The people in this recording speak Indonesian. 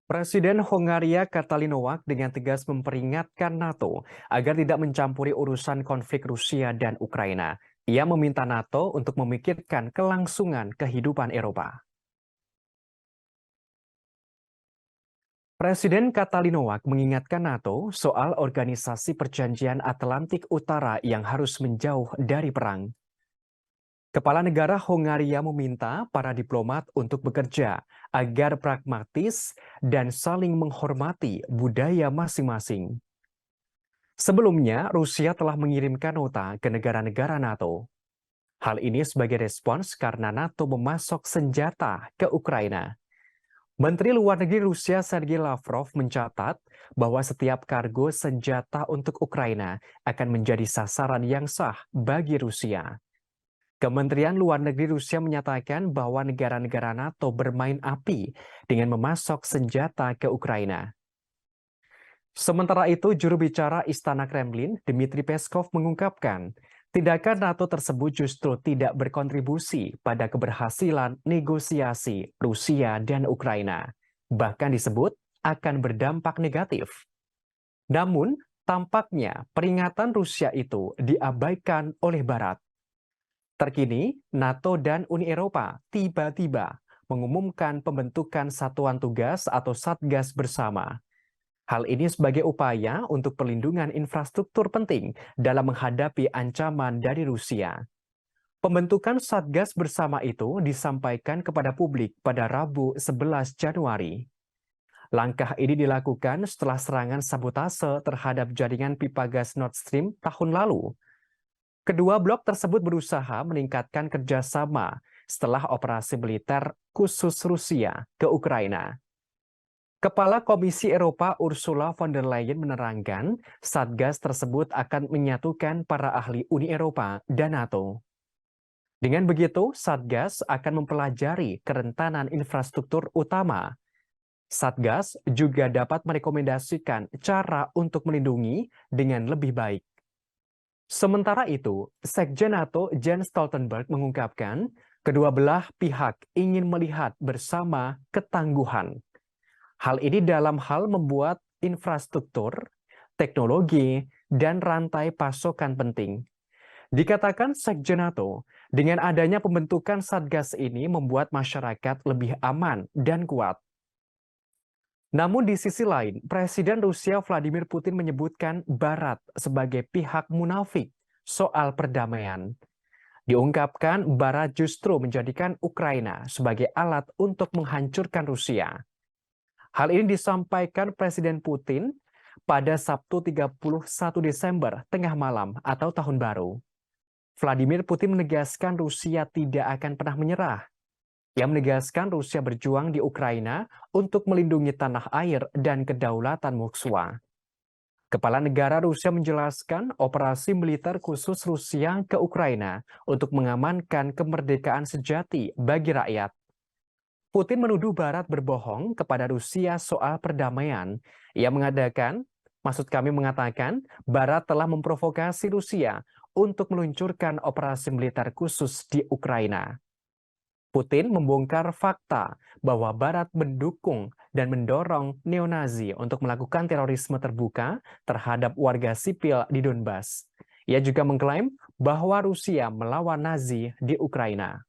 Presiden Hongaria Katalinoak dengan tegas memperingatkan NATO agar tidak mencampuri urusan konflik Rusia dan Ukraina. Ia meminta NATO untuk memikirkan kelangsungan kehidupan Eropa. Presiden Katalinoak mengingatkan NATO soal organisasi perjanjian Atlantik Utara yang harus menjauh dari perang. Kepala negara Hongaria meminta para diplomat untuk bekerja agar pragmatis dan saling menghormati budaya masing-masing. Sebelumnya, Rusia telah mengirimkan nota ke negara-negara NATO. Hal ini sebagai respons karena NATO memasok senjata ke Ukraina. Menteri Luar Negeri Rusia Sergei Lavrov mencatat bahwa setiap kargo senjata untuk Ukraina akan menjadi sasaran yang sah bagi Rusia. Kementerian Luar Negeri Rusia menyatakan bahwa negara-negara NATO bermain api dengan memasok senjata ke Ukraina. Sementara itu, juru bicara Istana Kremlin, Dmitry Peskov mengungkapkan, tindakan NATO tersebut justru tidak berkontribusi pada keberhasilan negosiasi Rusia dan Ukraina. Bahkan disebut akan berdampak negatif. Namun, tampaknya peringatan Rusia itu diabaikan oleh Barat. Terkini, NATO dan Uni Eropa tiba-tiba mengumumkan pembentukan satuan tugas atau satgas bersama. Hal ini sebagai upaya untuk perlindungan infrastruktur penting dalam menghadapi ancaman dari Rusia. Pembentukan satgas bersama itu disampaikan kepada publik pada Rabu 11 Januari. Langkah ini dilakukan setelah serangan sabotase terhadap jaringan pipa gas Nord Stream tahun lalu. Kedua blok tersebut berusaha meningkatkan kerjasama setelah operasi militer khusus Rusia ke Ukraina. Kepala Komisi Eropa Ursula von der Leyen menerangkan, Satgas tersebut akan menyatukan para ahli Uni Eropa dan NATO. Dengan begitu, Satgas akan mempelajari kerentanan infrastruktur utama. Satgas juga dapat merekomendasikan cara untuk melindungi dengan lebih baik. Sementara itu, Sekjen NATO Jens Stoltenberg mengungkapkan kedua belah pihak ingin melihat bersama ketangguhan. Hal ini dalam hal membuat infrastruktur, teknologi, dan rantai pasokan penting. Dikatakan Sekjen NATO, dengan adanya pembentukan Satgas ini membuat masyarakat lebih aman dan kuat. Namun di sisi lain, Presiden Rusia Vladimir Putin menyebutkan Barat sebagai pihak munafik soal perdamaian. Diungkapkan Barat justru menjadikan Ukraina sebagai alat untuk menghancurkan Rusia. Hal ini disampaikan Presiden Putin pada Sabtu 31 Desember tengah malam atau tahun baru. Vladimir Putin menegaskan Rusia tidak akan pernah menyerah. Ia menegaskan Rusia berjuang di Ukraina untuk melindungi tanah air dan kedaulatan Moskwa. Kepala negara Rusia menjelaskan operasi militer khusus Rusia ke Ukraina untuk mengamankan kemerdekaan sejati bagi rakyat. Putin menuduh Barat berbohong kepada Rusia soal perdamaian. Ia mengatakan Barat telah memprovokasi Rusia untuk meluncurkan operasi militer khusus di Ukraina. Putin membongkar fakta bahwa Barat mendukung dan mendorong neonazi untuk melakukan terorisme terbuka terhadap warga sipil di Donbas. Ia juga mengklaim bahwa Rusia melawan Nazi di Ukraina.